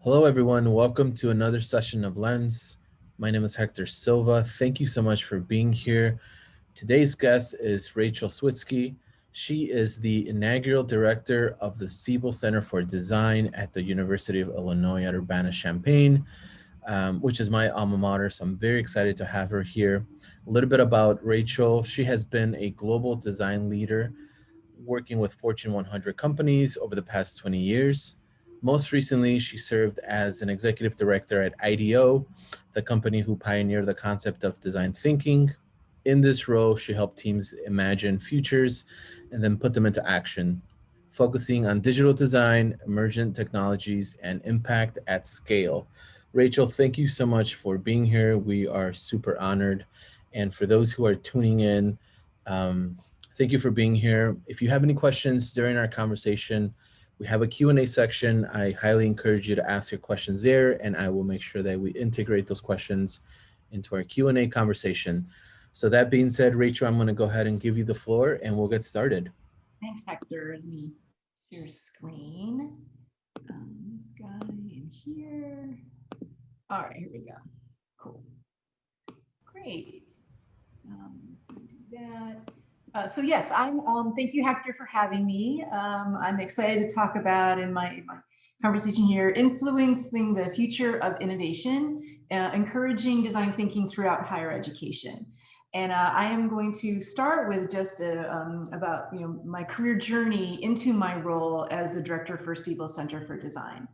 Hello, everyone. Welcome to another session of Lens. My name is Hector Silva. Thank you so much for being here. Today's guest is Rachel Switzky. She is the inaugural director of the Siebel Center for Design at the University of Illinois at Urbana-Champaign, which is my alma mater. So I'm very excited to have her here. A little bit about Rachel. She has been a global design leader working with Fortune 100 companies over the past 20 years. Most recently, she served as an executive director at Ideo, the company who pioneered the concept of design thinking. In this role, she helped teams imagine futures and then put them into action, focusing on digital design, emergent technologies, and impact at scale. Rachel, thank you so much for being here. We are super honored. And for those who are tuning in, thank you for being here. If you have any questions during our conversation, we have a Q&A section. I highly encourage you to ask your questions there, and I will make sure that we integrate those questions into our Q&A conversation. So that being said, Rachel, I'm going to go ahead and give you the floor, and we'll get started. Thanks, Hector. Let me share screen. This guy in here. All right, here we go. Cool. Great. Do that. So yes, thank you, Hector, for having me. I'm excited to talk about in my conversation here, influencing the future of innovation, encouraging design thinking throughout higher education. And I am going to start with just about my career journey into my role as the director for Siebel Center for Design.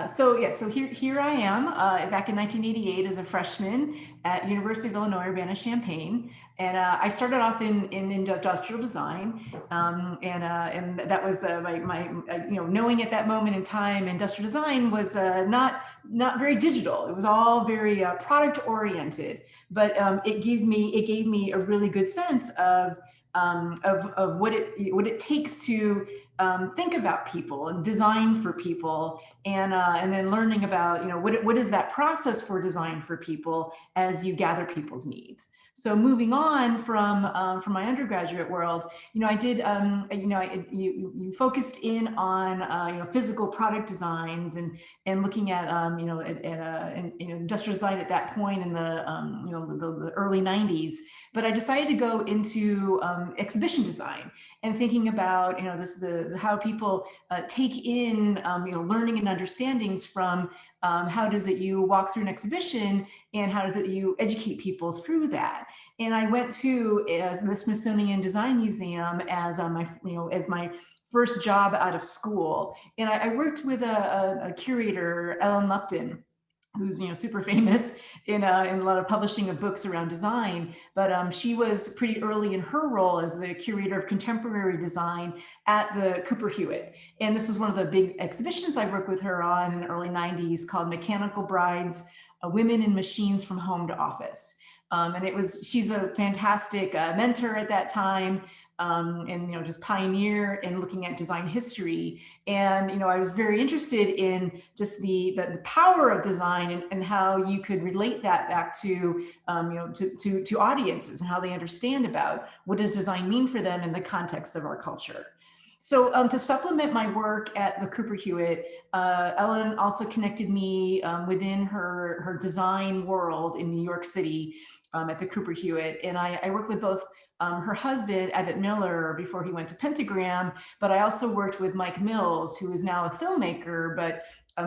So here I am back in 1988 as a freshman at University of Illinois Urbana-Champaign, and I started off in industrial design, and that was knowing at that moment in time industrial design was not very digital. It was all very product oriented, but it gave me a really good sense of what it takes to think about people and design for people, and then learning about what is that process for design for people as you gather people's needs. So moving on from my undergraduate world, I did you focused in on physical product designs and looking at industrial design at that point in the early 90s. But I decided to go into exhibition design and thinking about how people take in learning and understandings from how does it you walk through an exhibition, and how does it you educate people through that. And I went to the Smithsonian Design Museum as my first job out of school, and I worked with a curator, Ellen Lupton, who's super famous in a lot of publishing of books around design, but she was pretty early in her role as the curator of contemporary design at the Cooper Hewitt. And this was one of the big exhibitions I worked with her on in the early 90s called Mechanical Brides, Women and Machines from Home to Office. And she's a fantastic mentor at that time. And just pioneer in looking at design history. And I was very interested in just the power of design and how you could relate that back to to audiences and how they understand about what does design mean for them in the context of our culture. So to supplement my work at the Cooper Hewitt, Ellen also connected me within her design world in New York City at the Cooper Hewitt. And I worked with both her husband, Ebbett Miller, before he went to Pentagram, but I also worked with Mike Mills, who is now a filmmaker, but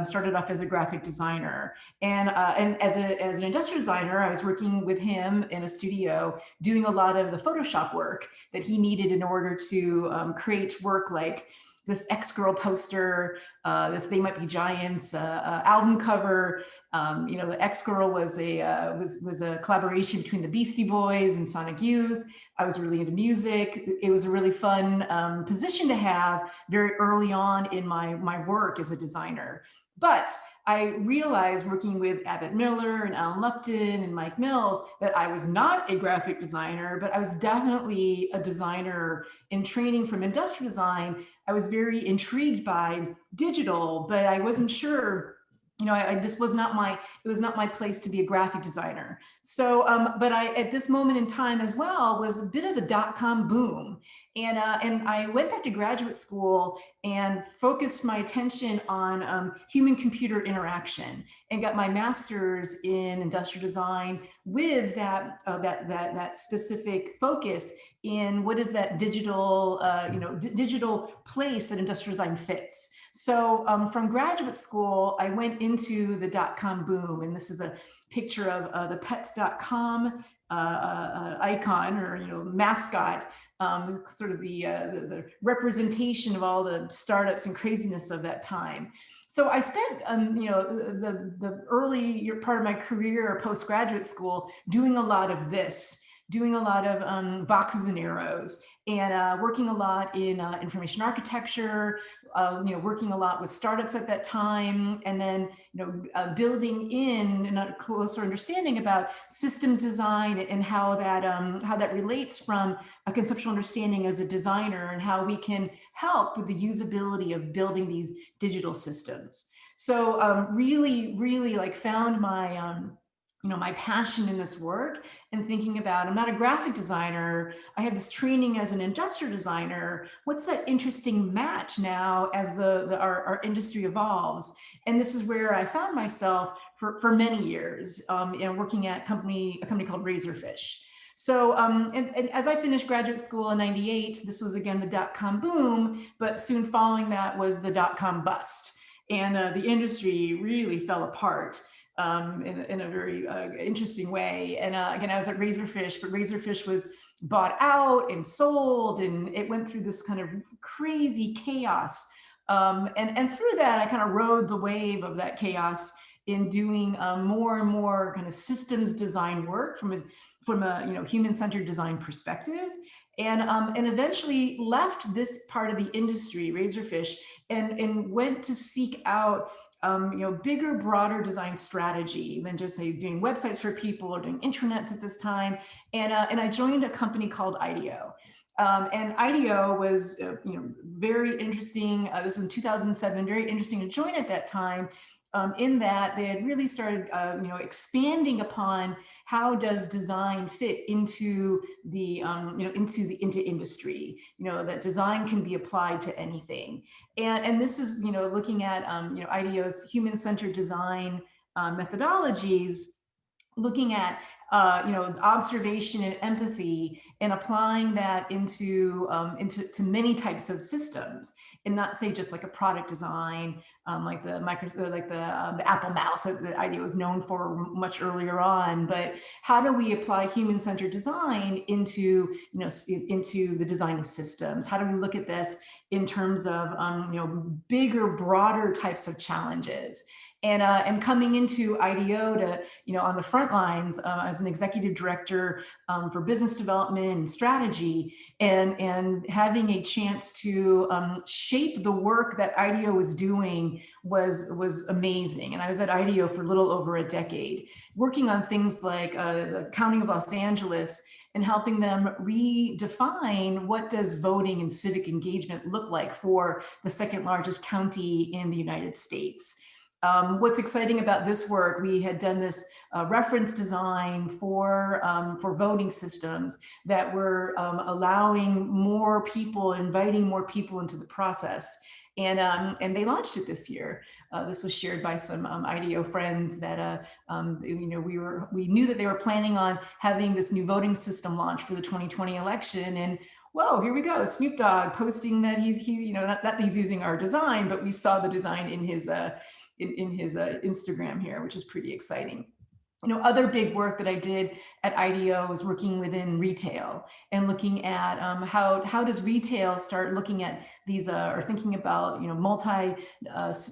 started off as a graphic designer. And as an industrial designer, I was working with him in a studio, doing a lot of the Photoshop work that he needed in order to create work like this X-Girl poster, this They Might Be Giants album cover. The X-Girl was a collaboration between the Beastie Boys and Sonic Youth. I was really into music. It was a really fun position to have very early on in my work as a designer. But I realized working with Ebbett Miller and Alan Lupton and Mike Mills that I was not a graphic designer, but I was definitely a designer in training from industrial design. I was very intrigued by digital, but I wasn't sure, this was not my place to be a graphic designer. So, but at this moment in time as well was a bit of the dot-com boom. And I went back to graduate school and focused my attention on human-computer interaction, and got my master's in industrial design with that specific focus in what is that digital, digital place that industrial design fits. So from graduate school, I went into the dot-com boom, and this is a picture of the pets.com icon, or mascot, sort of the representation of all the startups and craziness of that time. So I spent, the early part of my career postgraduate school doing a lot of this, doing a lot of boxes and arrows, and working a lot in information architecture, working a lot with startups at that time, and then building in a closer understanding about system design and how that relates from a conceptual understanding as a designer, and how we can help with the usability of building these digital systems. So really like found my my passion in this work, and thinking about, I'm not a graphic designer, I have this training as an industrial designer. What's that interesting match now as our industry evolves? And this is where I found myself for many years, working at a company called Razorfish. So, and as I finished graduate school in '98, this was again the dot-com boom, but soon following that was the dot-com bust. And the industry really fell apart in a very interesting way. And again, I was at Razorfish, but Razorfish was bought out and sold, and it went through this kind of crazy chaos. And through that, I kind of rode the wave of that chaos in doing more and more kind of systems design work from a human-centered design perspective, and eventually left this part of the industry, Razorfish, and went to seek out bigger, broader design strategy than just say doing websites for people or doing intranets at this time. And I joined a company called Ideo. And Ideo was very interesting. This was in 2007, very interesting to join at that time. In that they had really started, expanding upon how does design fit into the, into industry. That design can be applied to anything, and this is, looking at, Ideo's human-centered design methodologies, looking at observation and empathy, and applying that into many types of systems, and not say just like a product design, like the Apple mouse that Ideo was known for much earlier on, but how do we apply human-centered design into into the design of systems? How do we look at this in terms of bigger, broader types of challenges? And coming into Ideo to, on the front lines as an executive director for business development and strategy, and having a chance to shape the work that Ideo was doing was amazing. And I was at Ideo for a little over a decade, working on things like the County of Los Angeles, and helping them redefine what does voting and civic engagement look like for the second largest county in the United States. What's exciting about this work, we had done this reference design for voting systems that were allowing more people, inviting more people into the process. And they launched it this year. This was shared by some Ideo friends that we knew that they were planning on having this new voting system launch for the 2020 election. And whoa, here we go, Snoop Dogg posting that not that he's using our design, but we saw the design in his Instagram here, which is pretty exciting. Other big work that I did at Ideo was working within retail, and looking at how does retail start looking at these or thinking about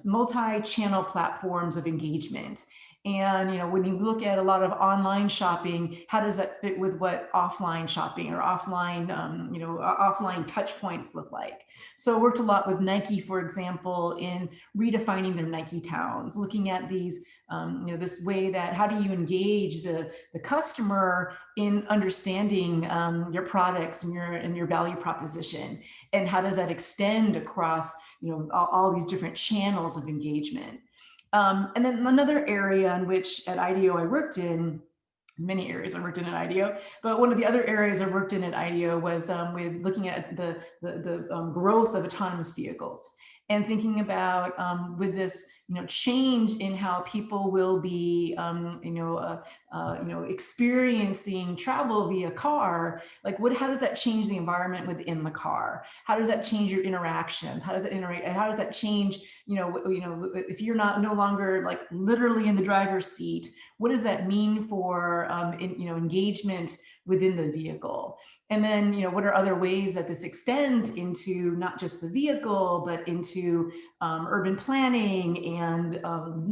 multi-channel platforms of engagement. And when you look at a lot of online shopping, how does that fit with what offline shopping or offline offline touch points look like? So I worked a lot with Nike, for example, in redefining their Nike towns, looking at these this way that how do you engage the customer in understanding your products and your value proposition, and how does that extend across all these different channels of engagement. And then another area in which at Ideo I worked in, many areas I worked in at Ideo, but one of the other areas I worked in at Ideo was with looking at the growth of autonomous vehicles. and thinking about with this, change in how people will be, experiencing travel via car. Like, how does that change the environment within the car? How does that change your interactions? How does that interact? How does that change, if you're no longer like literally in the driver's seat? What does that mean for, engagement within the vehicle? And then, what are other ways that this extends into not just the vehicle, but into urban planning and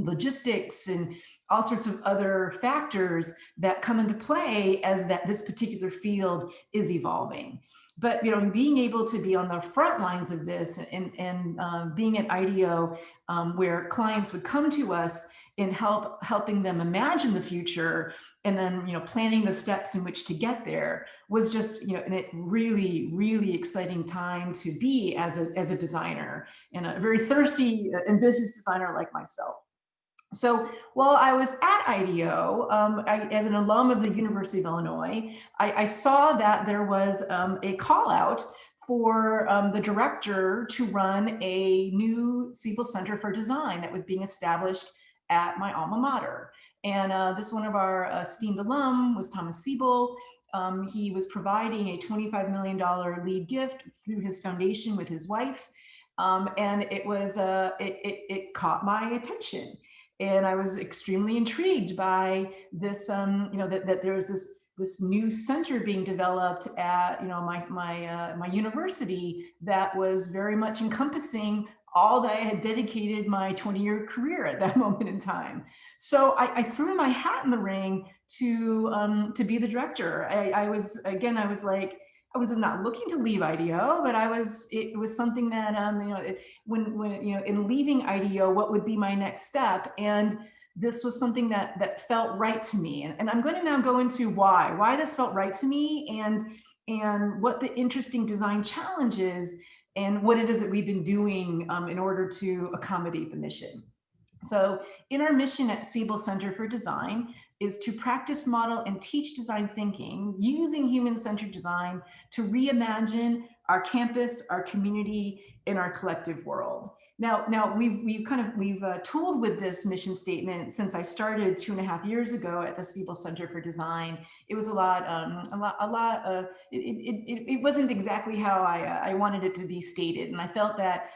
logistics and all sorts of other factors that come into play as this particular field is evolving. But being able to be on the front lines of this and being at Ideo, where clients would come to us and helping them imagine the future, and then planning the steps in which to get there, was just a really, really exciting time to be as a designer, and a very thirsty, ambitious designer like myself. So while I was at Ideo, as an alum of the University of Illinois, I saw that there was a call out for the director to run a new Siebel Center for Design that was being established at my alma mater. And this one of our esteemed alum was Thomas Siebel. He was providing a $25 million lead gift through his foundation with his wife. And it caught my attention. And I was extremely intrigued by this, that there was this new center being developed at my university that was very much encompassing all that I had dedicated my 20-year career at that moment in time. So I threw my hat in the ring to be the director. I was like, I was not looking to leave Ideo, but it was something that, when in leaving Ideo, what would be my next step? And this was something that felt right to me. And I'm going to now go into why this felt right to me, and what the interesting design challenges and what it is that we've been doing in order to accommodate the mission. So in our mission at Siebel Center for Design is to practice, model, and teach design thinking using human-centered design to reimagine our campus, our community, and our collective world. Now we've tooled with this mission statement since I started 2.5 years ago at the Siebel Center for Design. It was it wasn't exactly how I wanted it to be stated, and I felt that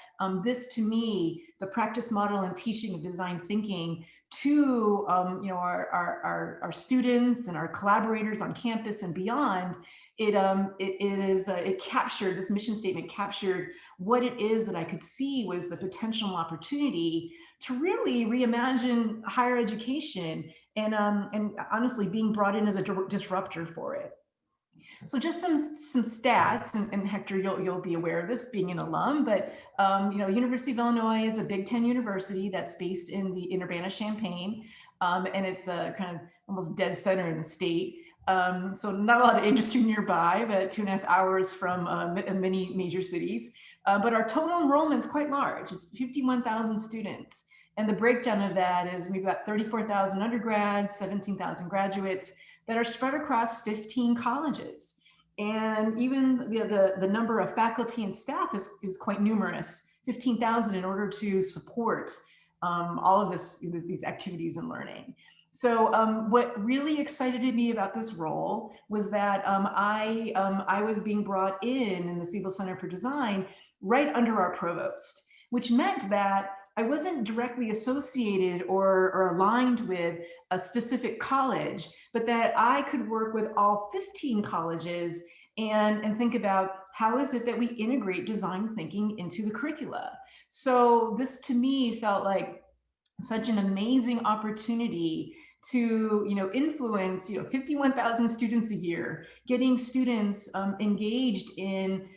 this, to me, the practice, model, and teaching of design thinking to our students and our collaborators on campus and beyond, this mission statement captured what it is that I could see was the potential opportunity to really reimagine higher education, and honestly being brought in as a disruptor for it. So just some stats, and Hector, you'll be aware of this being an alum, but University of Illinois is a Big Ten university that's based in Urbana-Champaign, and it's kind of almost dead center in the state. So not a lot of industry nearby, but 2.5 hours from many major cities. But our total enrollment is quite large. It's 51,000 students. And the breakdown of that is we've got 34,000 undergrads, 17,000 graduates that are spread across 15 colleges. And even the number of faculty and staff is quite numerous, 15,000, in order to support all of these activities and learning. So what really excited me about this role was that I was being brought in the Siebel Center for Design right under our provost, which meant that I wasn't directly associated or aligned with a specific college, but that I could work with all 15 colleges and think about how is it that we integrate design thinking into the curricula. So this, to me, felt like such an amazing opportunity to influence 51,000 students a year, getting students engaged in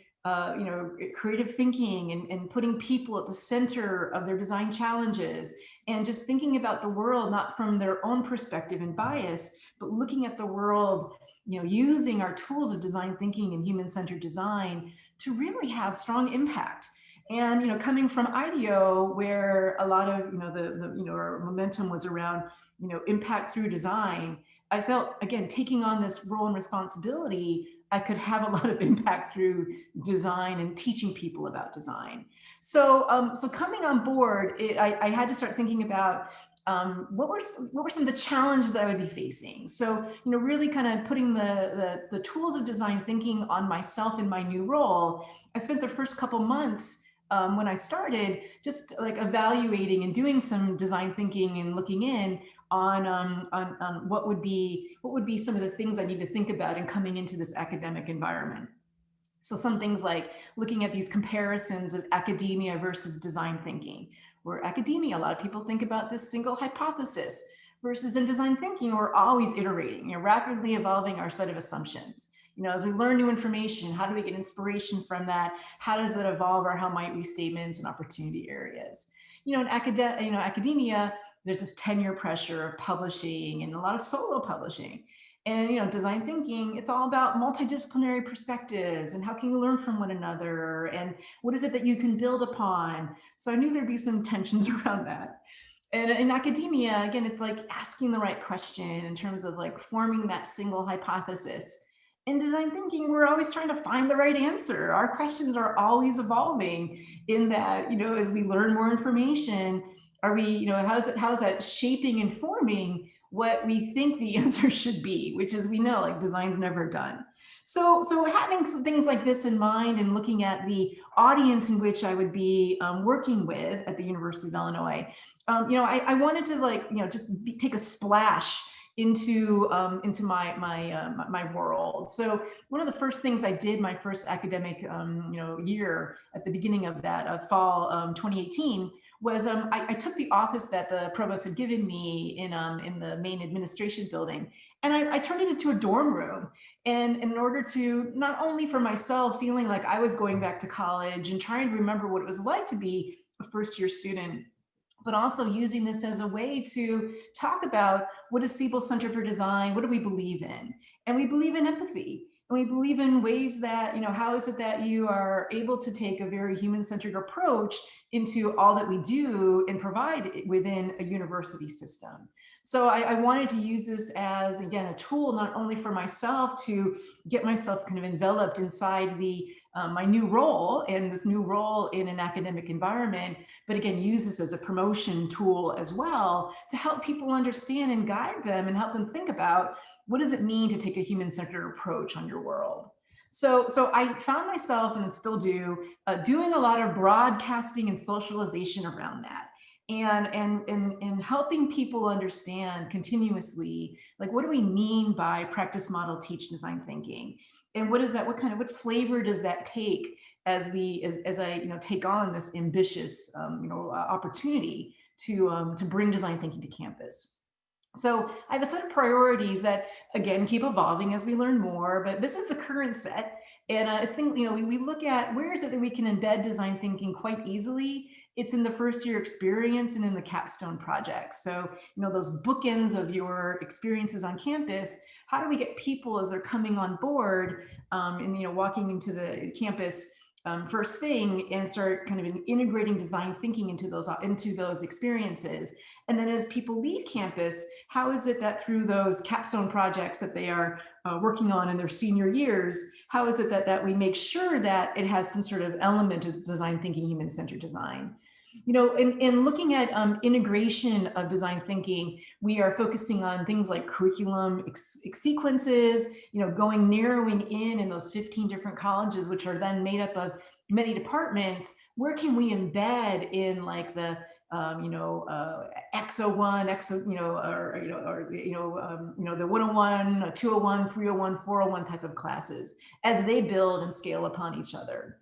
creative thinking, and putting people at the center of their design challenges, and just thinking about the world not from their own perspective and bias, but looking at the world using our tools of design thinking and human-centered design to really have strong impact. And coming from Ideo, where a lot of our momentum was around impact through design, I felt, again, taking on this role and responsibility I could have a lot of impact through design and teaching people about design. So, so coming on board, I had to start thinking about what were some of the challenges that I would be facing. So, really kind of putting the tools of design thinking on myself in my new role. I spent the first couple months when I started just like evaluating and doing some design thinking and looking in on what would be some of the things I need to think about in coming into this academic environment. So some things like looking at these comparisons of academia versus design thinking, where academia, a lot of people think about this single hypothesis, versus in design thinking, we're always iterating, rapidly evolving our set of assumptions. As we learn new information, how do we get inspiration from that? How does that evolve, or how might we statements and opportunity areas? In academia, there's this tenure pressure of publishing and a lot of solo publishing. And design thinking, it's all about multidisciplinary perspectives and how can you learn from one another and what is it that you can build upon. So I knew there'd be some tensions around that. And in academia, again, it's like asking the right question in terms of like forming that single hypothesis. In design thinking, we're always trying to find the right answer. Our questions are always evolving in that, as we learn more information, are we, how is that shaping and forming what we think the answer should be, which is, we know, like, design's never done. So having some things like this in mind and looking at the audience in which I would be working with at the University of Illinois, I wanted to take a splash into my world. So one of the first things I did my first academic year at the beginning of that fall 2018 was I took the office that the provost had given me in the main administration building, and I turned it into a dorm room. And in order to, not only for myself feeling like I was going back to college and trying to remember what it was like to be a first-year student, but also using this as a way to talk about what is Siebel Center for Design, what do we believe in? And we believe in empathy. And we believe in ways that, how is it that you are able to take a very human-centered approach into all that we do and provide within a university system. So I wanted to use this as, again, a tool not only for myself to get myself kind of enveloped inside my new role and this new role in an academic environment, but again, use this as a promotion tool as well to help people understand and guide them and help them think about what does it mean to take a human-centered approach on your world. So I found myself, and still do, doing a lot of broadcasting and socialization around that. And helping people understand continuously, like, what do we mean by practice, model, teach, design thinking? And what is that, what flavor does that take as I take on this ambitious opportunity to bring design thinking to campus? So I have a set of priorities that, again, keep evolving as we learn more, but this is the current set. And it's we look at where is it that we can embed design thinking quite easily. It's in the first year experience and in the capstone projects. So, those bookends of your experiences on campus, how do we get people as they're coming on board and, walking into the campus first thing and start kind of integrating design thinking into those experiences. And then as people leave campus, how is it that through those capstone projects that they are working on in their senior years, how is it that we make sure that it has some sort of element of design thinking, human-centered design? In looking at integration of design thinking, we are focusing on things like curriculum sequences, narrowing in those 15 different colleges, which are then made up of many departments. Where can we embed in like the X01, the 101, 201, 301, 401 type of classes as they build and scale upon each other.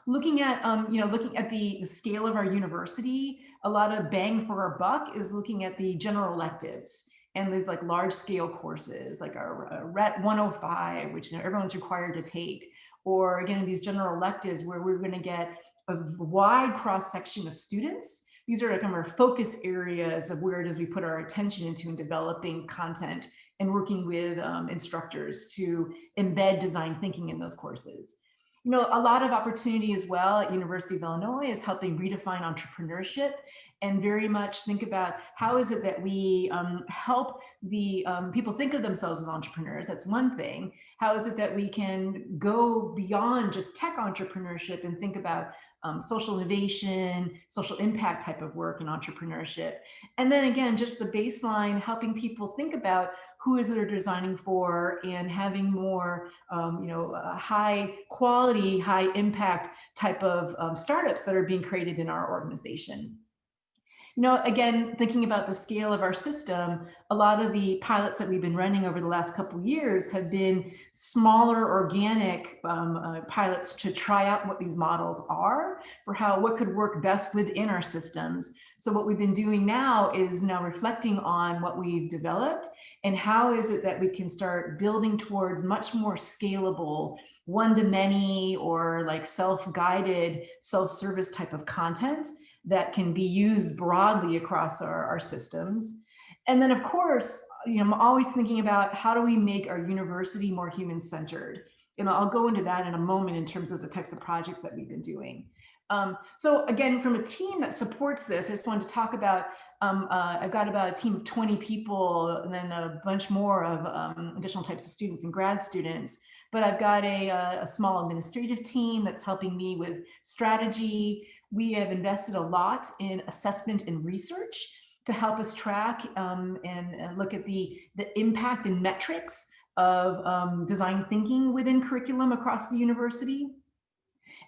Looking at the scale of our university, a lot of bang for our buck is looking at the general electives and these like large scale courses like our RET 105, which everyone's required to take, or again, these general electives where we're going to get a wide cross section of students. These are like our focus areas of where it is we put our attention into in developing content and working with instructors to embed design thinking in those courses. A lot of opportunity as well at University of Illinois is helping redefine entrepreneurship and very much think about how is it that we help the people think of themselves as entrepreneurs. That's one thing. How is it that we can go beyond just tech entrepreneurship and think about social innovation, social impact type of work in entrepreneurship. And then again, just the baseline, helping people think about who is it they're designing for and having more, high quality, high impact type of startups that are being created in our organization. Again, thinking about the scale of our system, a lot of the pilots that we've been running over the last couple of years have been smaller organic pilots to try out what these models are for what could work best within our systems. So what we've been doing now is reflecting on what we've developed and how is it that we can start building towards much more scalable one-to-many or like self-guided, self-service type of content that can be used broadly across our systems. And then of course, I'm always thinking about how do we make our university more human-centered? And I'll go into that in a moment in terms of the types of projects that we've been doing. So again, from a team that supports this, I just wanted to talk about, I've got about a team of 20 people and then a bunch more of additional types of students and grad students. But I've got a small administrative team that's helping me with strategy. We have invested a lot in assessment and research to help us track and look at the impact and metrics of design thinking within curriculum across the university.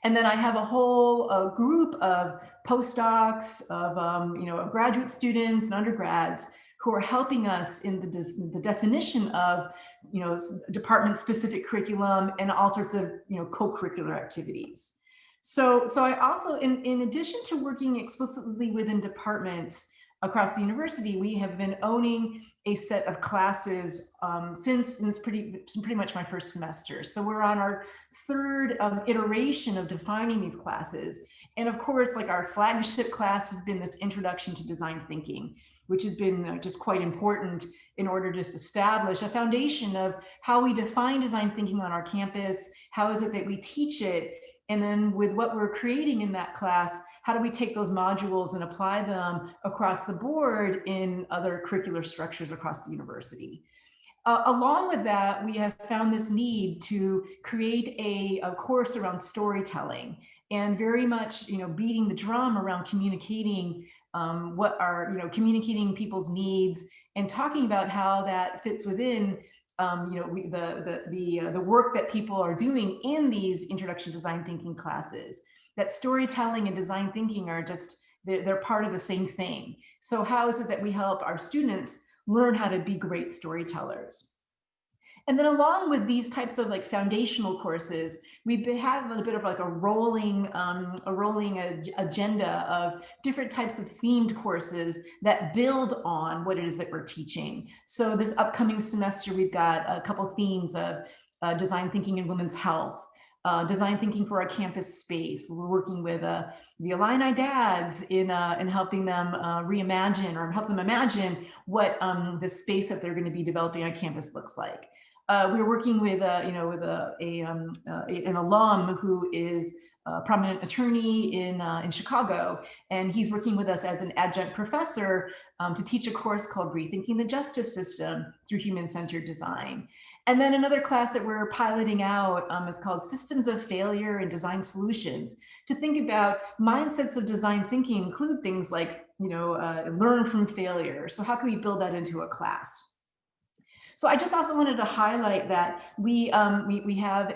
And then I have a whole group of postdocs, of graduate students and undergrads who are helping us in the definition of department-specific curriculum and all sorts of co-curricular activities. So I also, in addition to working explicitly within departments across the university, we have been owning a set of classes since pretty much my first semester. So we're on our third iteration of defining these classes. And of course, like our flagship class has been this introduction to design thinking, which has been just quite important in order to just establish a foundation of how we define design thinking on our campus, how is it that we teach it, and then with what we're creating in that class, how do we take those modules and apply them across the board in other curricular structures across the university? Along with that, we have found this need to create a course around storytelling and very much, beating the drum around communicating communicating people's needs and talking about how that fits within the work that people are doing in these introduction to design thinking classes. That storytelling and design thinking are just, they're part of the same thing. So how is it that we help our students learn how to be great storytellers? And then along with these types of foundational courses, we've had a bit of a rolling agenda of different types of themed courses that build on what it is that we're teaching. So this upcoming semester, we've got a couple themes of design thinking in women's health, design thinking for our campus space. We're working with the Alumni dads in helping them reimagine or help them imagine what the space that they're going to be developing on campus looks like. We're working with an alum who is a prominent attorney in Chicago, and he's working with us as an adjunct professor to teach a course called Rethinking the Justice System through Human-Centered Design. And then another class that we're piloting out is called Systems of Failure and Design Solutions, to think about mindsets of design thinking include things like, learn from failure. So how can we build that into a class? So I just also wanted to highlight that we have we have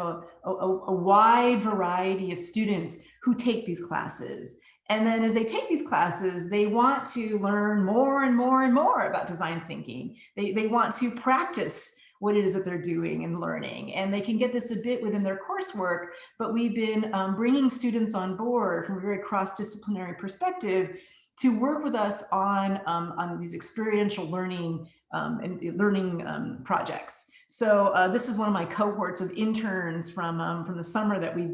a wide variety of students who take these classes. And then as they take these classes, they want to learn more and more and more about design thinking. They want to practice what it is that they're doing and learning. And they can get this a bit within their coursework, but we've been bringing students on board from a very cross-disciplinary perspective to work with us on these experiential learning projects. So this is one of my cohorts of interns from the summer that we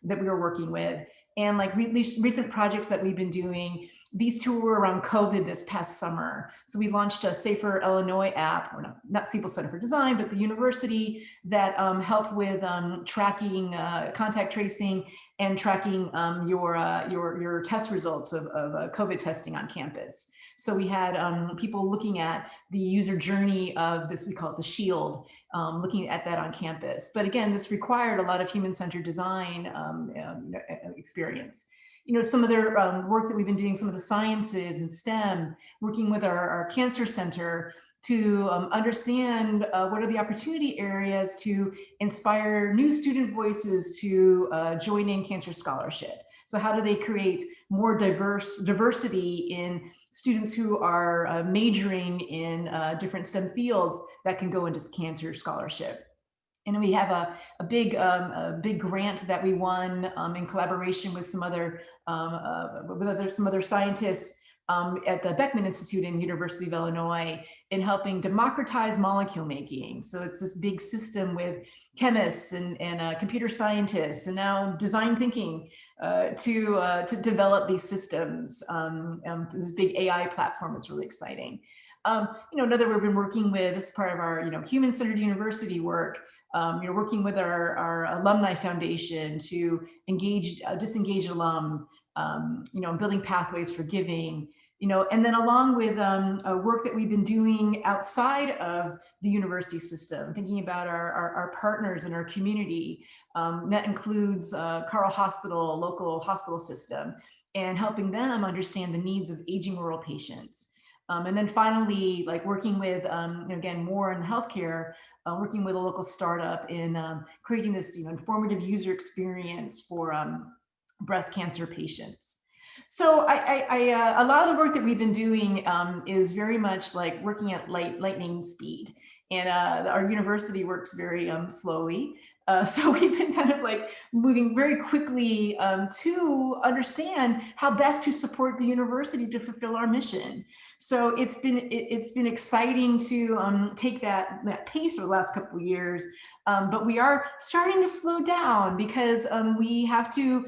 were working with. And like recent projects that we've been doing, these two were around COVID this past summer. So we launched a Safer Illinois app, or not Siebel Center for Design, but the university that helped with tracking, contact tracing, and tracking your test results of COVID testing on campus. So we had people looking at the user journey of this, we call it the shield, looking at that on campus. But again, this required a lot of human-centered design experience. You know, some of their work that we've been doing, some of the sciences and STEM, working with our cancer center to understand what are the opportunity areas to inspire new student voices to join in cancer scholarship. So how do they create more diversity in students who are majoring in different STEM fields that can go into cancer scholarship? And we have a big grant that we won in collaboration with some other scientists at the Beckman Institute in University of Illinois in helping democratize molecule making. So it's this big system with chemists and computer scientists and now design thinking to develop these systems. This big AI platform is really exciting. You know, another we've been working with, this is part of our human-centered university work. You're working with our Alumni Foundation to engage disengaged alum, building pathways for giving, and then along with work that we've been doing outside of the university system, thinking about our partners in our community. That includes Carle Hospital, a local hospital system, and helping them understand the needs of aging rural patients. And then finally, like working with, again, more in healthcare, working with a local startup in creating this informative user experience for breast cancer patients. So a lot of the work that we've been doing is very much like working at lightning speed. And our university works very slowly. So we've been kind of like moving very quickly to understand how best to support the university to fulfill our mission. So it's been exciting to take that pace for the last couple of years, but we are starting to slow down because we have to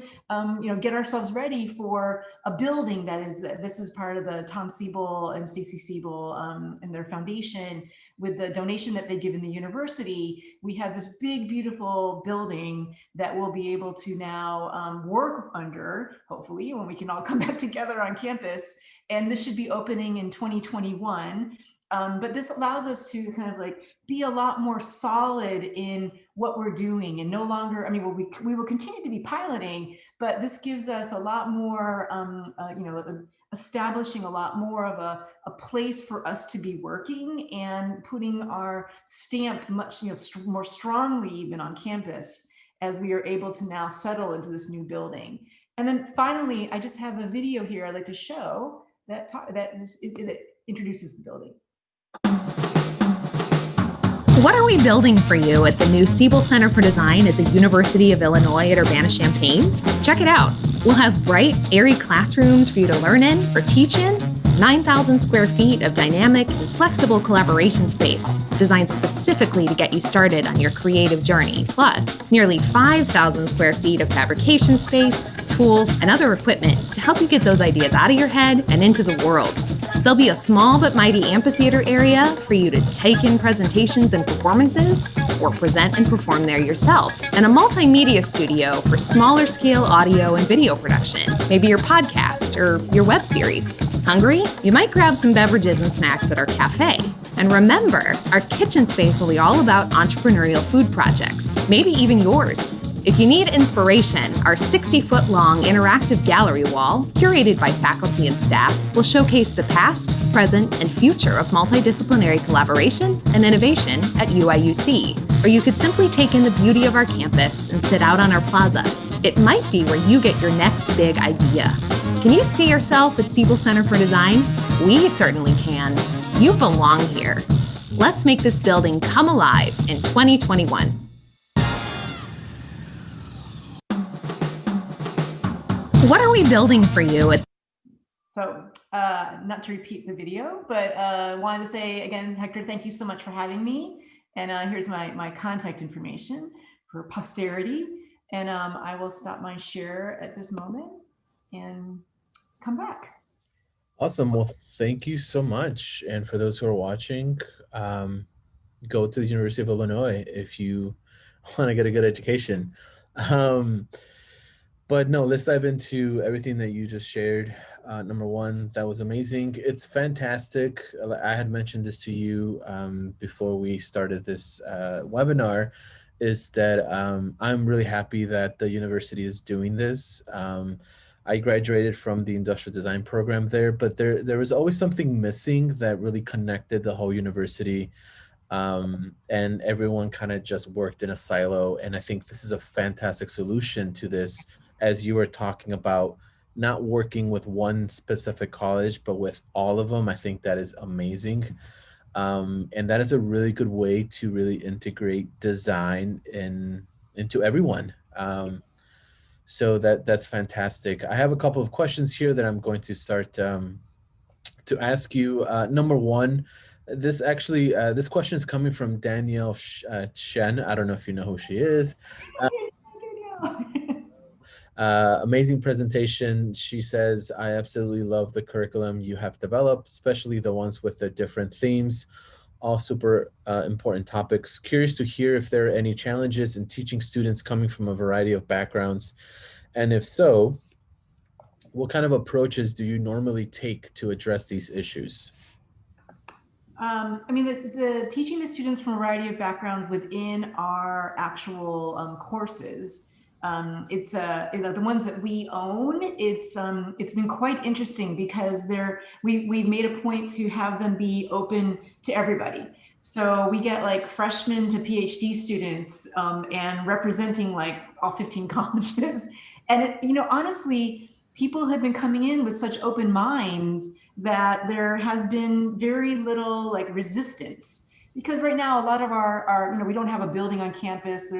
get ourselves ready for a building this is part of the Tom Siebel and Stacy Siebel and their foundation. With the donation that they give in the university, we have this big, beautiful building that we'll be able to now work under, hopefully, when we can all come back together on campus. And this should be opening in 2021. But this allows us to kind of like be a lot more solid in what we're doing and no longer, we will continue to be piloting, but this gives us a lot more, establishing a lot more of a place for us to be working and putting our stamp much more strongly even on campus as we are able to now settle into this new building. And then finally, I just have a video here I'd like to show that introduces the building. What are we building for you at the new Siebel Center for Design at the University of Illinois at Urbana-Champaign? Check it out. We'll have bright, airy classrooms for you to learn in or teach in, 9,000 square feet of dynamic and flexible collaboration space designed specifically to get you started on your creative journey, plus nearly 5,000 square feet of fabrication space, tools, and other equipment to help you get those ideas out of your head and into the world. There'll be a small but mighty amphitheater area for you to take in presentations and performances, or present and perform there yourself, and a multimedia studio for smaller scale audio and video production, maybe your podcast or your web series. Hungry? You might grab some beverages and snacks at our cafe. And remember, our kitchen space will be all about entrepreneurial food projects, maybe even yours. If you need inspiration, our 60-foot-long interactive gallery wall, curated by faculty and staff, will showcase the past, present, and future of multidisciplinary collaboration and innovation at UIUC. Or you could simply take in the beauty of our campus and sit out on our plaza. It might be where you get your next big idea. Can you see yourself at Siebel Center for Design? We certainly can. You belong here. Let's make this building come alive in 2021. What are we building for you? So not to repeat the video, but wanted to say again, Hector, thank you so much for having me. And here's my contact information for posterity. And I will stop my share at this moment and come back. Awesome. Well, thank you so much. And for those who are watching, go to the University of Illinois if you want to get a good education. But no, let's dive into everything that you just shared. Number one, that was amazing. It's fantastic. I had mentioned this to you before we started this webinar, is that I'm really happy that the university is doing this. I graduated from the industrial design program there, but there was always something missing that really connected the whole university, and everyone kind of just worked in a silo. And I think this is a fantastic solution to this, as you were talking about not working with one specific college, but with all of them. I think that is amazing. And that is a really good way to really integrate design into everyone. So that's fantastic. I have a couple of questions here that I'm going to start to ask you. Number one, this question is coming from Danielle Shen. I don't know if you know who she is. Amazing presentation. She says, I absolutely love the curriculum you have developed, especially the ones with the different themes, all super important topics. Curious to hear if there are any challenges in teaching students coming from a variety of backgrounds, and if so, what kind of approaches do you normally take to address these issues? I mean, the teaching the students from a variety of backgrounds within our actual courses, it's the ones that we own. It's been quite interesting because we've made a point to have them be open to everybody. So we get like freshmen to PhD students, and representing like all 15 colleges. And honestly, people have been coming in with such open minds that there has been very little like resistance, because right now a lot of our we don't have a building on campus.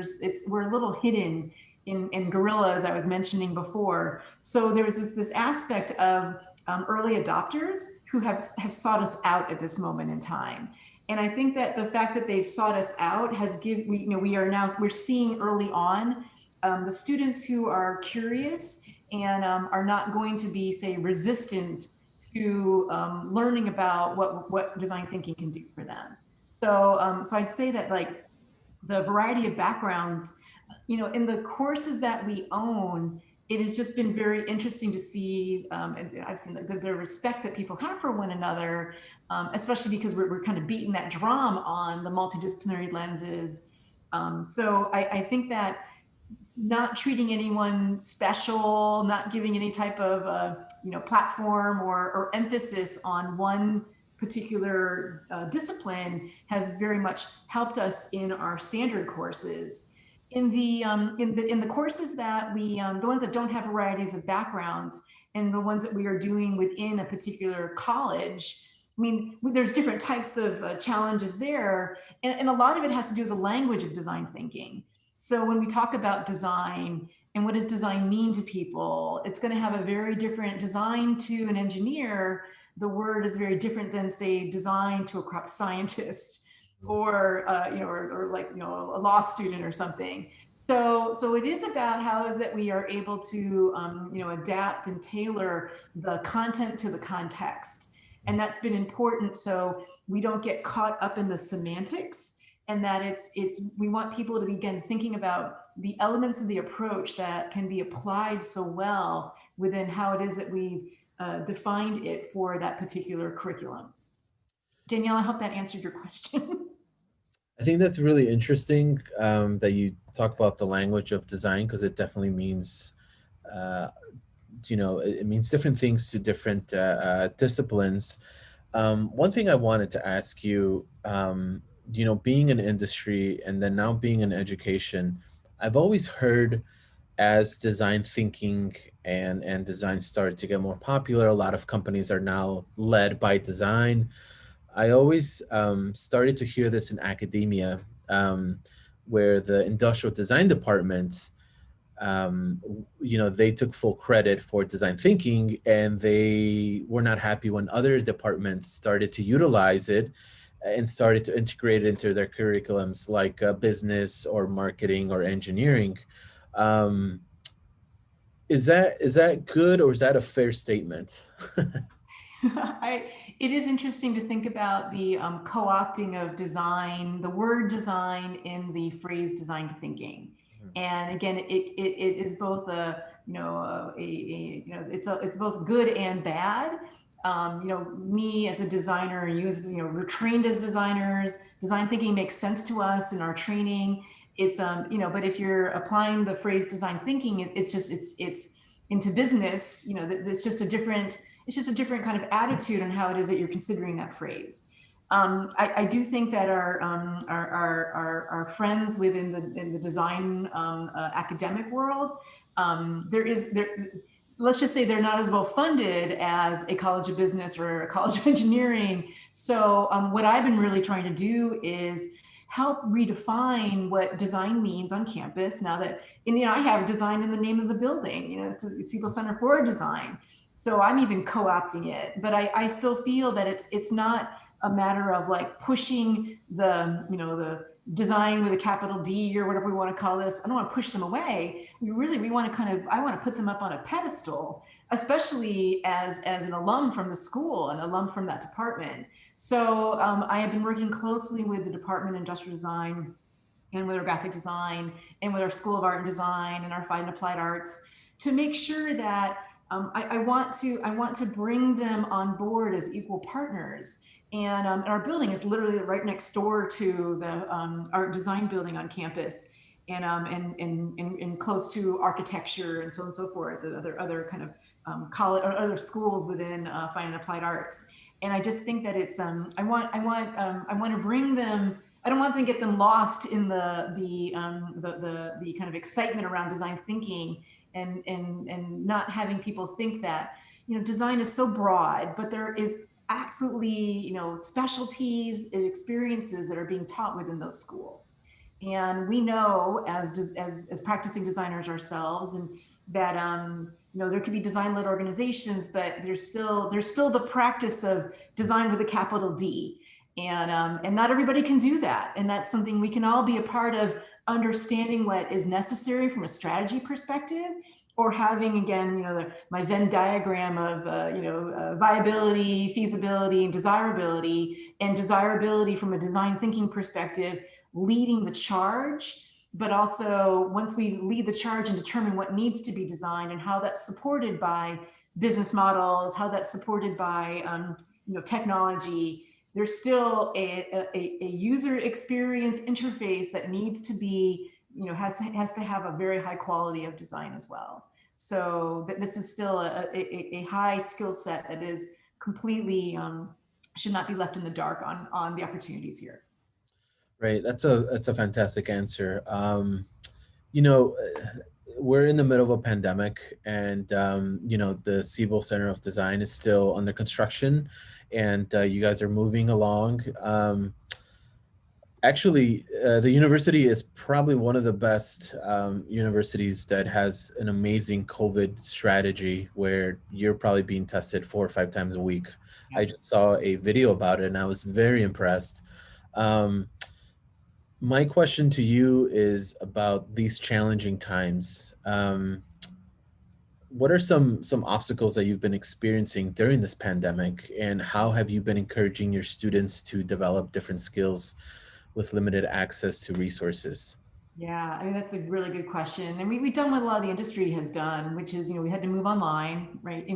We're a little hidden in guerrilla, as I was mentioning before. So there's this aspect of early adopters who have sought us out at this moment in time. And I think that the fact that they've sought us out has we're seeing early on the students who are curious and are not going to be, say, resistant to learning about what design thinking can do for them. So, so I'd say that like the variety of backgrounds, in the courses that we own, it has just been very interesting to see, and I've seen the respect that people have for one another, especially because we're kind of beating that drum on the multidisciplinary lenses. So I think that not treating anyone special, not giving any type of platform or emphasis on one particular discipline has very much helped us in our standard courses. In the courses that the ones that don't have varieties of backgrounds, and the ones that we are doing within a particular college, I mean, there's different types of challenges there, and a lot of it has to do with the language of design thinking. So when we talk about design and what does design mean to people, it's going to have a very different design to an engineer. The word is very different than, say, design to a crop scientist or a law student or something. So it is about how is that we are able to adapt and tailor the content to the context, and that's been important. So we don't get caught up in the semantics, and that we want people to begin thinking about the elements of the approach that can be applied so well within how it is that we've defined it for that particular curriculum. Danielle, I hope that answered your question. I think that's really interesting that you talk about the language of design, because it definitely means, it means different things to different disciplines. One thing I wanted to ask you, being in industry and then now being in education, I've always heard, as design thinking and design started to get more popular, a lot of companies are now led by design. I always started to hear this in academia, where the industrial design department, they took full credit for design thinking, and they were not happy when other departments started to utilize it and started to integrate it into their curriculums, like business or marketing or engineering. Um, is that good, or is that a fair statement? It is interesting to think about the co-opting of design, the word design in the phrase design thinking. And again, it is both it's both good and bad. Me as a designer, you as, we're trained as designers, design thinking makes sense to us in our training. It's, but if you're applying the phrase design thinking, it's into business, it's just a different kind of attitude on how it is that you're considering that phrase. I do think that our friends in the design academic world, let's just say they're not as well funded as a college of business or a college of engineering. So what I've been really trying to do is help redefine what design means on campus. Now that, I have design in the name of the building, it's the Siebel Center for Design. So I'm even co-opting it, but I still feel that it's not a matter of like pushing the design with a capital D or whatever we want to call this. I don't want to push them away. I want to put them up on a pedestal, especially as an alum from the school, an alum from that department. So I have been working closely with the Department of Industrial Design and with our graphic design and with our School of Art and Design and our Fine and Applied Arts to make sure that I want to bring them on board as equal partners. And our building is literally right next door to the art design building on campus, and close to architecture and so on and so forth, the other kind of college or other schools within fine and applied arts. And I just think that it's I want to bring them. I don't want them to get them lost in the kind of excitement around design thinking, and not having people think that design is so broad, but there is absolutely specialties and experiences that are being taught within those schools. And we know as practicing designers ourselves, and that there could be design-led organizations, but there's still the practice of design with a capital D. And not everybody can do that. And that's something we can all be a part of, understanding what is necessary from a strategy perspective, or having, again, my Venn diagram of, viability, feasibility, and desirability from a design thinking perspective, leading the charge. But also, once we lead the charge and determine what needs to be designed and how that's supported by business models, how that's supported by technology, there's still a user experience interface that needs to be, has to have a very high quality of design as well. So this is still a high skill set that is completely, should not be left in the dark on the opportunities here. Right. That's a fantastic answer. We're in the middle of a pandemic, and the Siebel Center of Design is still under construction, and you guys are moving along. Actually, the university is probably one of the best universities that has an amazing COVID strategy, where you're probably being tested 4 or 5 times a week. Yeah. I just saw a video about it and I was very impressed. My question to you is about these challenging times. What are some obstacles that you've been experiencing during this pandemic, and how have you been encouraging your students to develop different skills with limited access to resources? Yeah, I mean, that's a really good question. And we've done what a lot of the industry has done, which is, we had to move online, right?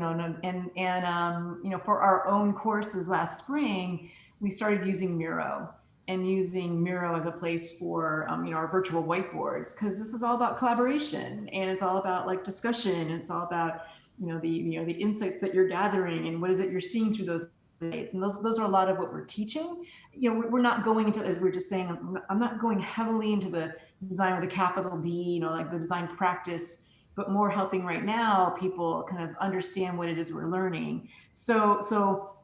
For our own courses last spring, we started using Miro, and using Miro as a place for, our virtual whiteboards, because this is all about collaboration, and it's all about like discussion. And it's all about, the insights that you're gathering, and what is it you're seeing through those insights. And those are a lot of what we're teaching. We're not going into, as we're just saying, I'm not going heavily into the design with a capital D, like the design practice, but more helping right now people kind of understand what it is we're learning. So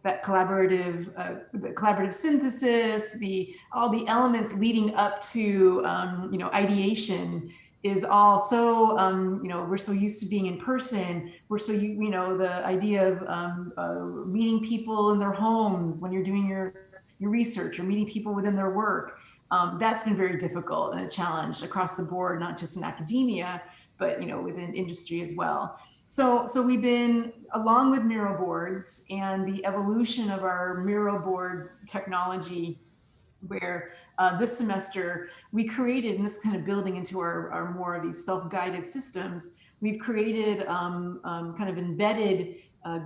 that collaborative synthesis, all the elements leading up to ideation is all so, we're so used to being in person. We're so, the idea of meeting people in their homes when you're doing your research, or meeting people within their work. That's been very difficult and a challenge across the board, not just in academia, but within industry as well. So we've been, along with Mural Boards and the evolution of our Mural Board technology, where this semester we created, and this kind of building into our more of these self-guided systems, we've created kind of embedded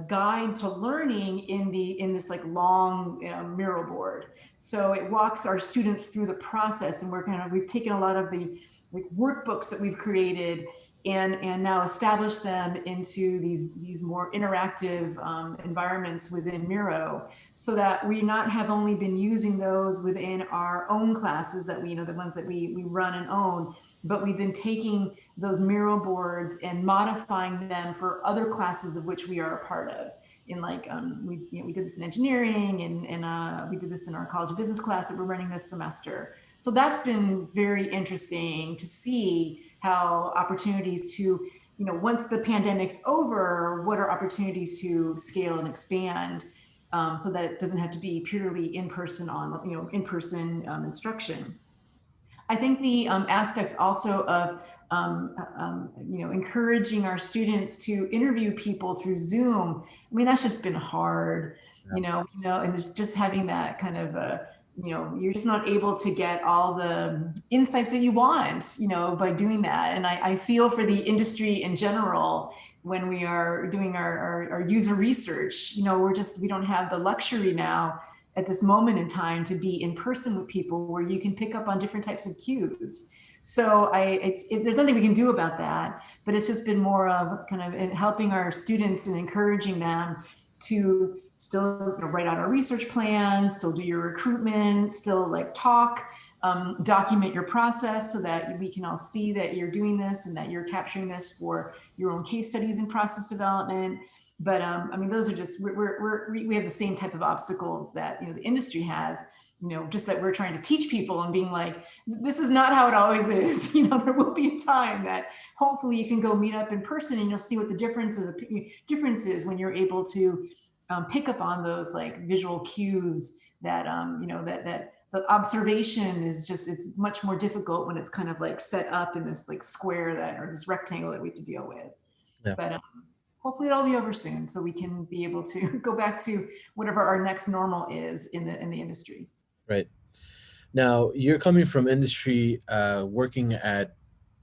guide to learning in this like long mural board. So it walks our students through the process, and we've taken a lot of the like workbooks that we've created and now establish them into these more interactive environments within Miro, so that we not have only been using those within our own classes that we, the ones that we run and own, but we've been taking those Mural boards and modifying them for other classes of which we are a part of. In like, we did this in engineering, and we did this in our College of Business class that we're running this semester. So that's been very interesting to see how opportunities to, once the pandemic's over, what are opportunities to scale and expand, so that it doesn't have to be purely in-person instruction. I think the aspects also of encouraging our students to interview people through Zoom. I mean, that's just been hard, and there's just having that kind of you're just not able to get all the insights that you want, by doing that. And I feel for the industry in general, when we are doing our user research, we don't have the luxury now at this moment in time to be in person with people where you can pick up on different types of cues. So there's nothing we can do about that, but it's just been more of kind of helping our students and encouraging them to still write out our research plans, still do your recruitment, still like talk, document your process so that we can all see that you're doing this and that you're capturing this for your own case studies and process development. But I mean, those are just, we have the same type of obstacles that the industry has, just that we're trying to teach people and being like, this is not how it always is. There will be a time that hopefully you can go meet up in person and you'll see what the difference is when you're able to pick up on those like visual cues that, that the observation is just, it's much more difficult when it's kind of like set up in this like square or this rectangle that we have to deal with. Yeah. But hopefully it'll be over soon so we can be able to go back to whatever our next normal is in the industry. Right. Now, you're coming from industry, working at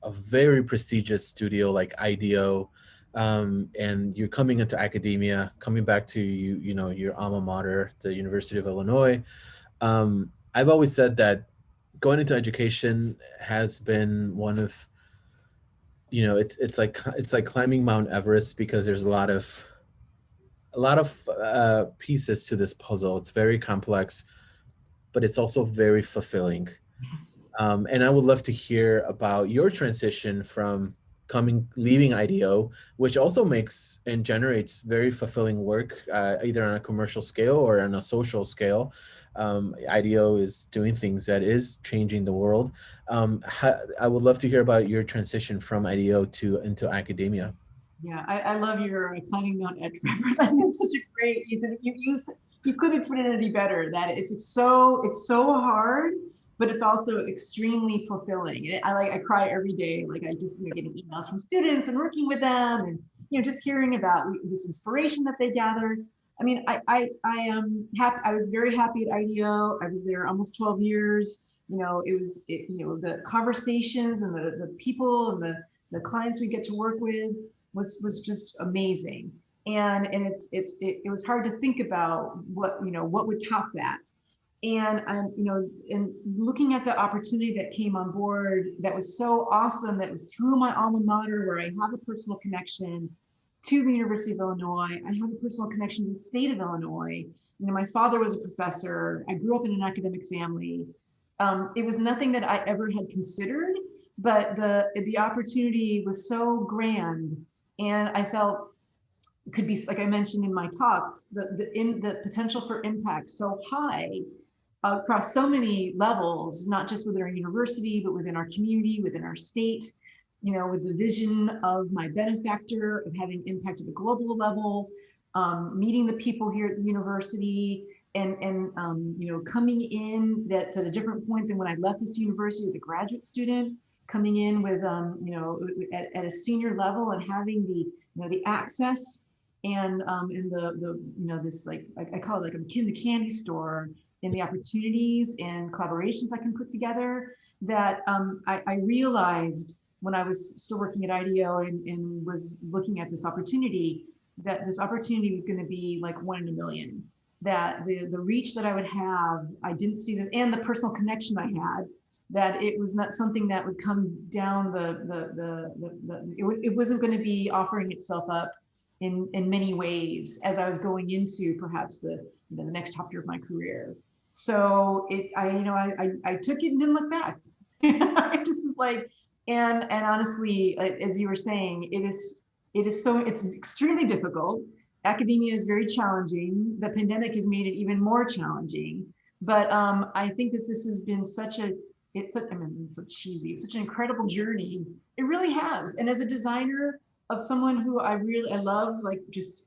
a very prestigious studio like Ideo, and you're coming into academia, coming back to your alma mater, the University of Illinois. I've always said that going into education has been one of, it's like climbing Mount Everest, because there's a lot of pieces to this puzzle. It's very complex, but it's also very fulfilling. And I would love to hear about your transition from leaving Ideo, which also makes and generates very fulfilling work, either on a commercial scale or on a social scale. Ideo is doing things that is changing the world. I would love to hear about your transition from Ideo into academia. Yeah, I love your climbing Mount Everest. I think it's such a great, you couldn't put it any better, that it's so hard, but it's also extremely fulfilling. I cry every day. Like I just getting emails from students and working with them, and just hearing about this inspiration that they gathered. I mean, I am happy. I was very happy at Ideo. I was there almost 12 years. The conversations and the people and the clients we get to work with was just amazing. And it was hard to think about what would top that. And and looking at the opportunity that came on board, that was so awesome, that was through my alma mater, where I have a personal connection to the University of Illinois. I have a personal connection to the state of Illinois. My father was a professor. I grew up in an academic family. It was nothing that I ever had considered, but the opportunity was so grand, and I felt it could be, like I mentioned in my talks, the potential for impact so high across so many levels, not just within our university, but within our community, within our state, with the vision of my benefactor of having impact at a global level, meeting the people here at the university, and coming in that's at a different point than when I left this university as a graduate student, coming in with, at a senior level and having the access and this, like, I call it like a kid in the candy store, in the opportunities and collaborations I can put together, that I realized when I was still working at Ideo and was looking at this opportunity, that this opportunity was going to be like 1 in a million. That the reach that I would have, I didn't see this, and the personal connection I had, that it was not something that would come down it wasn't going to be offering itself up in many ways as I was going into perhaps the next chapter of my career. So I took it and didn't look back. I just was like, and honestly, as you were saying, it's extremely difficult. Academia is very challenging. The pandemic has made it even more challenging. But I think that this has been it's so cheesy, it's such an incredible journey. It really has. And as a designer, of someone who I love, like, just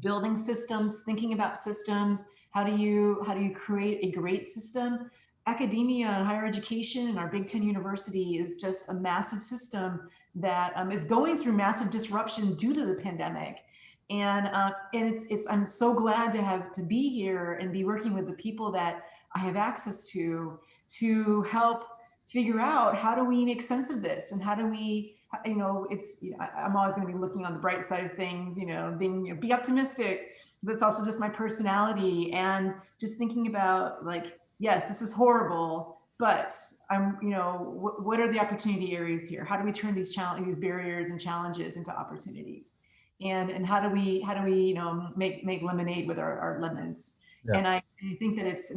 building systems, thinking about systems, how do you create a great system? Academia and higher education and our Big Ten university is just a massive system that is going through massive disruption due to the pandemic. And I'm so glad to be here and be working with the people that I have access to help figure out, how do we make sense of this, and how do we, I'm always going to be looking on the bright side of things, be optimistic, but it's also just my personality, and just thinking about, like, yes, this is horrible, but what are the opportunity areas here? How do we turn these barriers and challenges into opportunities? And how do we make lemonade with our lemons? Yeah. And I think that that's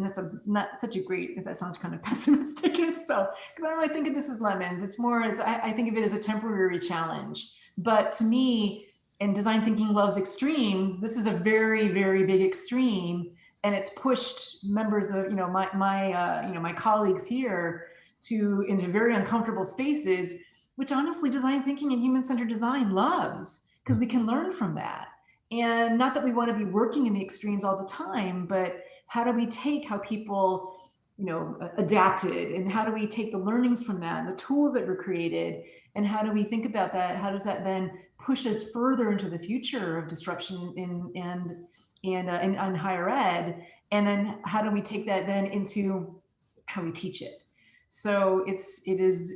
not such a great, if that sounds kind of pessimistic, because I don't really think of this as lemons. It's more, I think of it as a temporary challenge. But to me, and design thinking loves extremes, this is a very, very big extreme, and it's pushed members of my colleagues here into very uncomfortable spaces, which honestly design thinking and human-centered design loves, because we can learn from that. And not that we want to be working in the extremes all the time, but how do we take how people, adapted, and how do we take the learnings from that, and the tools that were created, and how do we think about that? How does that then push us further into the future of disruption in higher ed? And then how do we take that then into how we teach it? So it is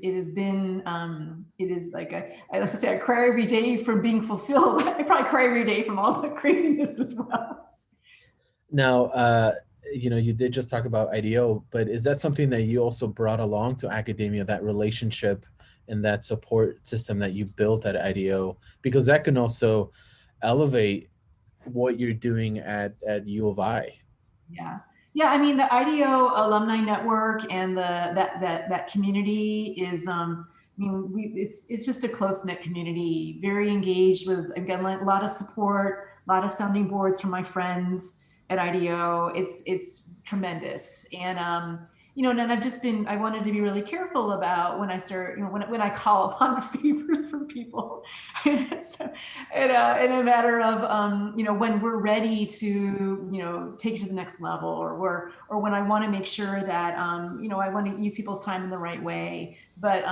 like I like to say, I cry every day from being fulfilled. I probably cry every day from all the craziness as well. Now, you did just talk about Ideo, but is that something that you also brought along to academia, that relationship and that support system that you built at Ideo? Because that can also elevate what you're doing at U of I. Yeah, I mean, the Ideo alumni network and that community is, it's just a close-knit community, very engaged with, again, a lot of support, a lot of sounding boards from my friends at Ideo. It's tremendous. And, and I wanted to be really careful about when I start, when I call upon favors from people. So, in a matter of, when we're ready to, take it to the next level, or when I want to make sure that, I want to use people's time in the right way. But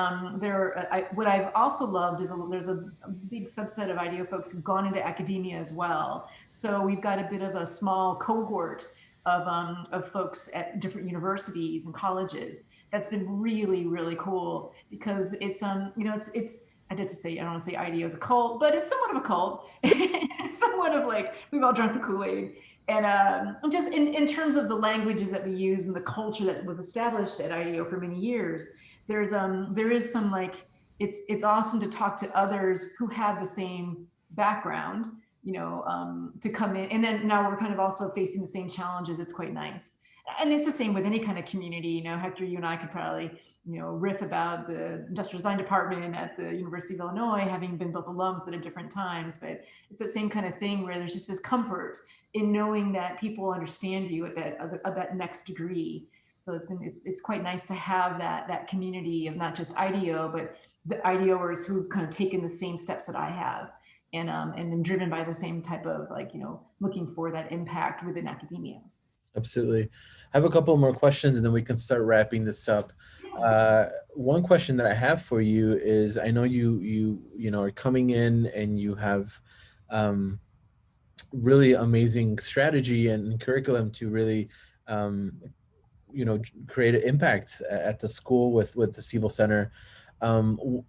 what I've also loved is there's a big subset of Ideo folks who've gone into academia as well. So we've got a bit of a small cohort of folks at different universities and colleges. That's been really, really cool, because it's I did to say, I don't want to say Ideo is a cult, but it's somewhat of a cult. It's somewhat of like, we've all drunk the Kool-Aid. And just in terms of the languages that we use and the culture that was established at Ideo for many years, there is some, like, it's awesome to talk to others who have the same background, to come in. And then now we're kind of also facing the same challenges. It's quite nice. And it's the same with any kind of community. Hector, you and I could probably, riff about the industrial design department at the University of Illinois, having been both alums, but at different times. But it's the same kind of thing where there's just this comfort in knowing that people understand you at that next degree. So it's quite nice to have that community of not just Ideo, but the Ideoers who've kind of taken the same steps that I have, and been driven by the same type of, like, looking for that impact within academia. Absolutely. I have a couple more questions and then we can start wrapping this up. One question that I have for you is, I know you know are coming in and you have um, really amazing strategy and curriculum to really um, you know create an impact at the school with the Siebel Center.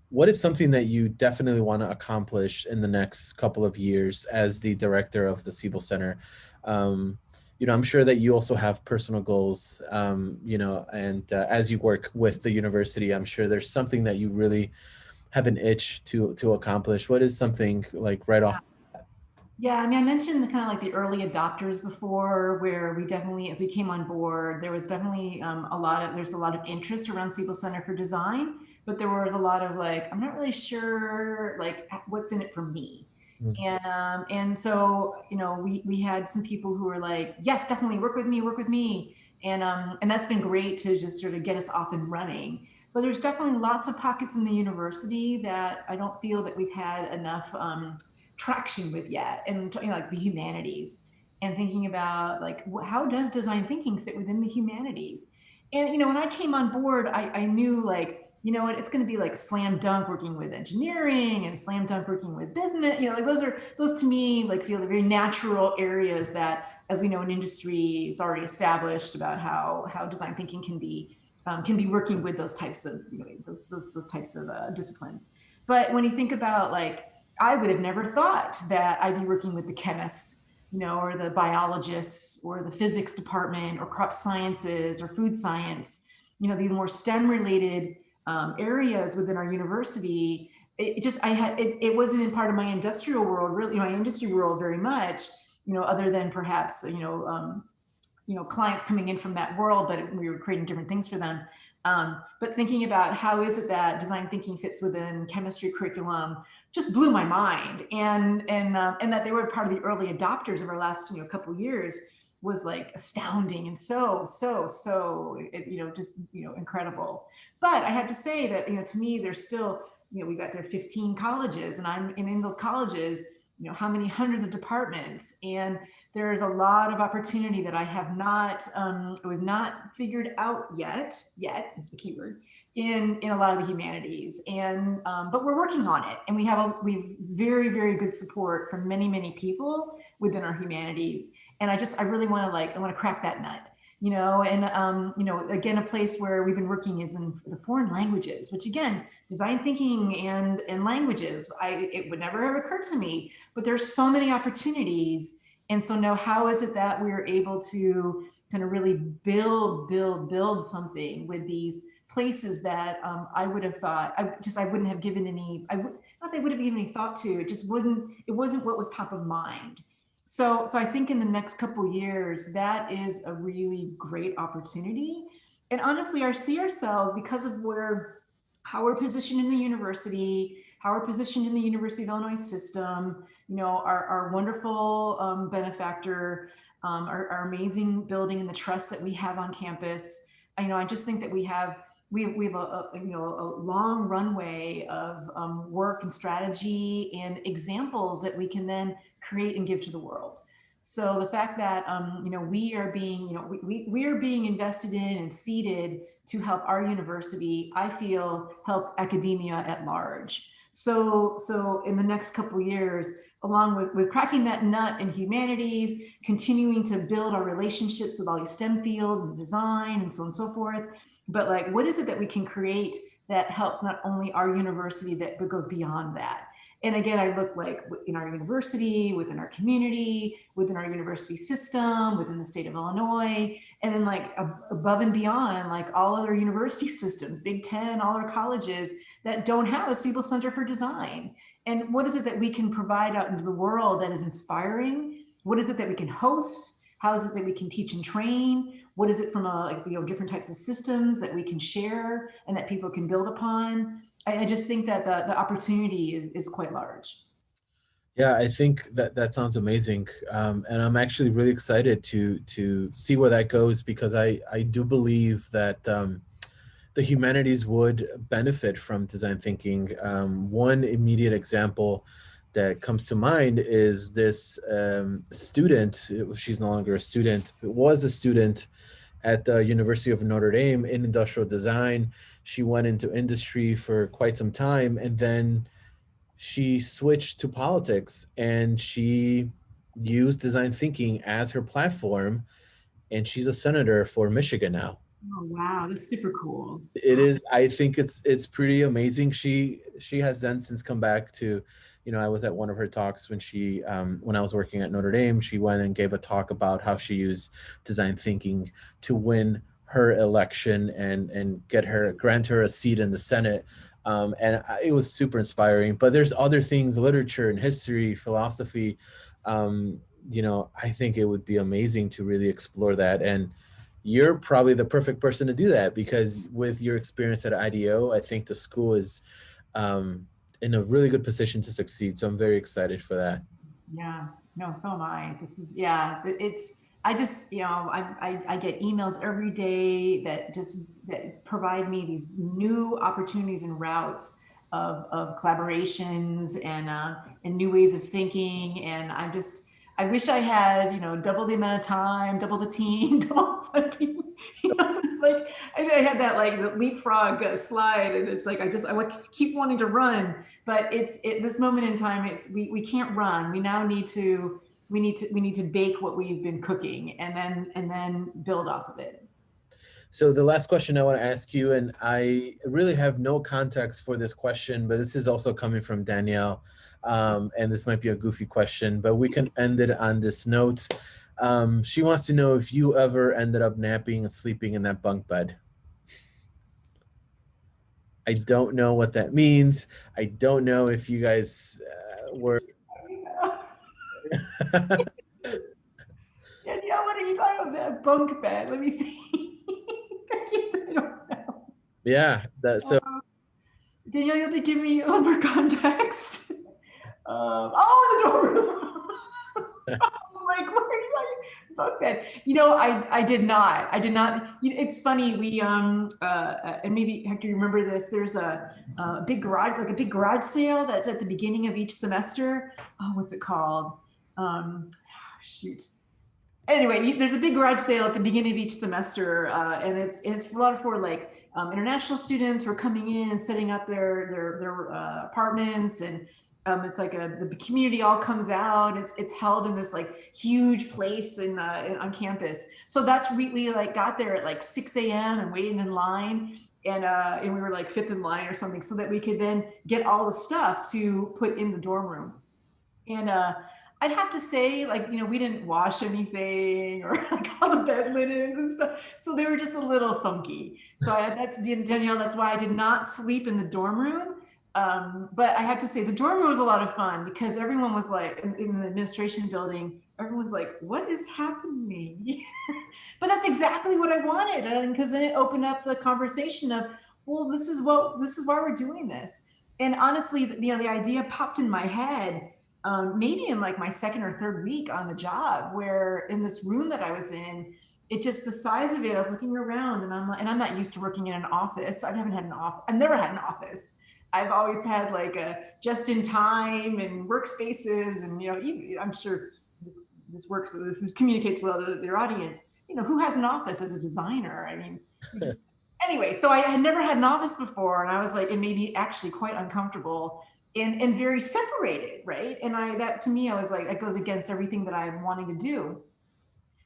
What is something that you definitely want to accomplish in the next couple of years as the director of the Siebel Center? Um, you know, I'm sure that you also have personal goals, you know, and as you work with the university, I'm sure there's something that you really have an itch to accomplish. What is something like right off? Yeah, I mean, I mentioned the kind of like the early adopters before, where we definitely, as we came on board, there was definitely there's a lot of interest around Siebel Center for Design, but there was a lot of like, I'm not really sure like what's in it for me. And so, you know, we had some people who were like, yes, definitely work with me. And that's been great to just sort of get us off and running. But there's definitely lots of pockets in the university that I don't feel that we've had enough traction with yet, and you know, like the humanities, and thinking about like how does design thinking fit within the humanities. And you know, when I came on board, I knew like, you know what, it's going to be like slam dunk working with engineering and slam dunk working with business, you know, like those to me like feel very natural areas that, as we know in industry, it's already established about how design thinking can be working with those types of, you know, those types of disciplines. But when you think about like, I would have never thought that I'd be working with the chemists, you know, or the biologists, or the physics department, or crop sciences, or food science, you know, the more STEM related areas within our university. It just, it wasn't in part of my industrial world, really, my industry world very much, you know, other than perhaps, you know, clients coming in from that world, but we were creating different things for them. But thinking about how is it that design thinking fits within chemistry curriculum just blew my mind, and that they were part of the early adopters of our last, you know, couple of years was like astounding, and you know, just, you know, incredible. But I have to say that, you know, to me, there's still, you know, we got there 15 colleges, and I'm in those colleges, you know, how many hundreds of departments, and there's a lot of opportunity that I have not, we've not figured out yet is the key word, in a lot of the humanities. And, but we're working on it. And we've very, very good support from many people within our humanities. And I really want to like, I want to crack that nut, you know, and, you know, again, a place where we've been working is in the foreign languages, which again, design thinking and languages, it would never have occurred to me, but there's so many opportunities. And so now how is it that we're able to kind of really build something with these places that I would have thought, I wouldn't have given any, not they would have given any thought to, it wasn't what was top of mind. So I think in the next couple of years, that is a really great opportunity. And honestly, I see ourselves, because of how we're positioned in the university, how we're positioned in the University of Illinois system, you know, our wonderful benefactor, our amazing building, and the trust that we have on campus. You know, I just think that we have a you know, a long runway of work and strategy and examples that we can then create and give to the world. So the fact that you know, we are being, you know, we are being invested in and seeded to help our university, I feel helps academia at large. So in the next couple of years, along with cracking that nut in humanities, continuing to build our relationships with all these STEM fields and design and so on and so forth. But like, what is it that we can create that helps not only our university, but goes beyond that? And again, I look like in our university, within our community, within our university system, within the state of Illinois, and then like above and beyond, like all other university systems, Big Ten, all our colleges that don't have a Siebel Center for Design. And what is it that we can provide out into the world that is inspiring? What is it that we can host? How is it that we can teach and train? What is it from like, you know, different types of systems that we can share and that people can build upon? I just think that the opportunity is quite large. Yeah, I think that sounds amazing, and I'm actually really excited to see where that goes, because I do believe that the humanities would benefit from design thinking. One immediate example that comes to mind is this student. She's no longer a student, but was a student at the University of Notre Dame in industrial design. She went into industry for quite some time, and then she switched to politics, and she used design thinking as her platform, and she's a senator for Michigan now. Oh, wow. That's super cool. It is. I think it's pretty amazing. She has then since come back to, I was at one of her talks when when I was working at Notre Dame. She went and gave a talk about how she used design thinking to win her election and grant her a seat in the Senate. It was super inspiring. But there's other things, literature and history, philosophy. I think it would be amazing to really explore that. And you're probably the perfect person to do that, because with your experience at Ideo, I think the school is in a really good position to succeed. So I'm very excited for that. Yeah, no, so am I. This is, yeah, I just, I get emails every day that provide me these new opportunities and routes of collaborations and new ways of thinking. And I wish I had, double the amount of time, double the team, double the team. So it's like, I had that like the leapfrog slide, and it's like, I keep wanting to run, but this moment in time, we can't run. We now need to bake what we've been cooking, and then build off of it. So the last question I want to ask you, and I really have no context for this question, but this is also coming from Danielle. And this might be a goofy question, but we can end it on this note. She wants to know if you ever ended up napping and sleeping in that bunk bed. I don't know what that means. I don't know if you guys were. Danielle, what are you talking about? That bunk bed? Let me think. I don't know. Yeah. Danielle, you have to give me a little more context. The dorm room. I was like, what are you talking about? Bunk bed. I did not. It's funny. We and maybe Hector, you remember this? There's a big garage, like a big garage sale that's at the beginning of each semester. Oh, what's it called? Shoot. Anyway, there's a big garage sale at the beginning of each semester, and it's a lot for like international students who are coming in and setting up their apartments, and it's like the community all comes out. It's held in this like huge place on campus. So we like got there at like 6 a.m. and waited in line, and we were like fifth in line or something, so that we could then get all the stuff to put in the dorm room. And I'd have to say, like, we didn't wash anything, or like all the bed linens and stuff. So they were just a little funky. So Danielle, that's why I did not sleep in the dorm room. But I have to say the dorm room was a lot of fun, because everyone was like, in the administration building, everyone's like, what is happening? But that's exactly what I wanted. And because then it opened up the conversation of, well, this is why we're doing this. And honestly, the idea popped in my head maybe in like my second or third week on the job, where in this room that I was in, the size of it, I was looking around, and I'm not used to working in an office. I've never had an office. I've always had like a just in time and workspaces, and I'm sure this communicates well to their audience. Who has an office as a designer? I mean, anyway, so I had never had an office before, and I was like, it made me actually quite uncomfortable and very separated, right? And that to me, I was like, that goes against everything that I'm wanting to do.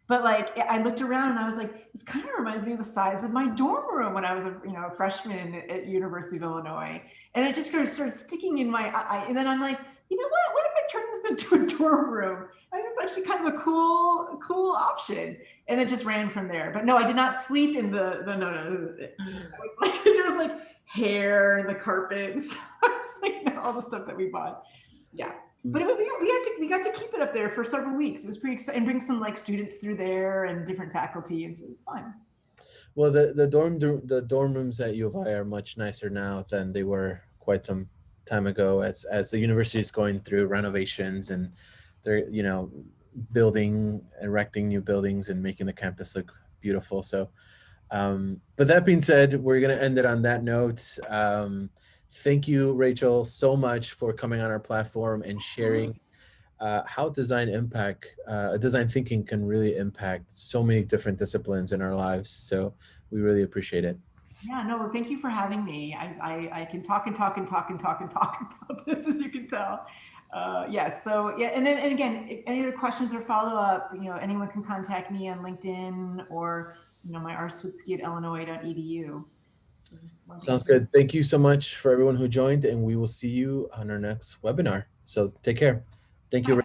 But like, I looked around and I was like, this kind of reminds me of the size of my dorm room when I was a freshman at University of Illinois. And it just kind of started sticking in my eye. And then I'm like, you know what? What if I turn this into a dorm room? I think it's actually kind of a cool option. And it just ran from there. But no, I did not sleep in no. There was like hair in the carpet and stuff. It's like all the stuff that we bought. Yeah. But we got to keep it up there for several weeks. It was pretty exciting, and bring some like students through there and different faculty, and so it was fun. Well, the dorm rooms at U of I are much nicer now than they were quite some time ago, as the university is going through renovations, and they're erecting new buildings and making the campus look beautiful. So, but that being said, we're gonna end it on that note. Thank you, Rachel, so much for coming on our platform and sharing how design thinking can really impact so many different disciplines in our lives. So we really appreciate it. Yeah, no, well, thank you for having me. I can talk and talk and talk and talk and talk about this, as you can tell. Yes, so yeah, and then and again, if any other questions or follow up, anyone can contact me on LinkedIn or my rswitzky@illinois.edu. Sounds good. Thank you so much for everyone who joined, and we will see you on our next webinar. So take care. Thank you.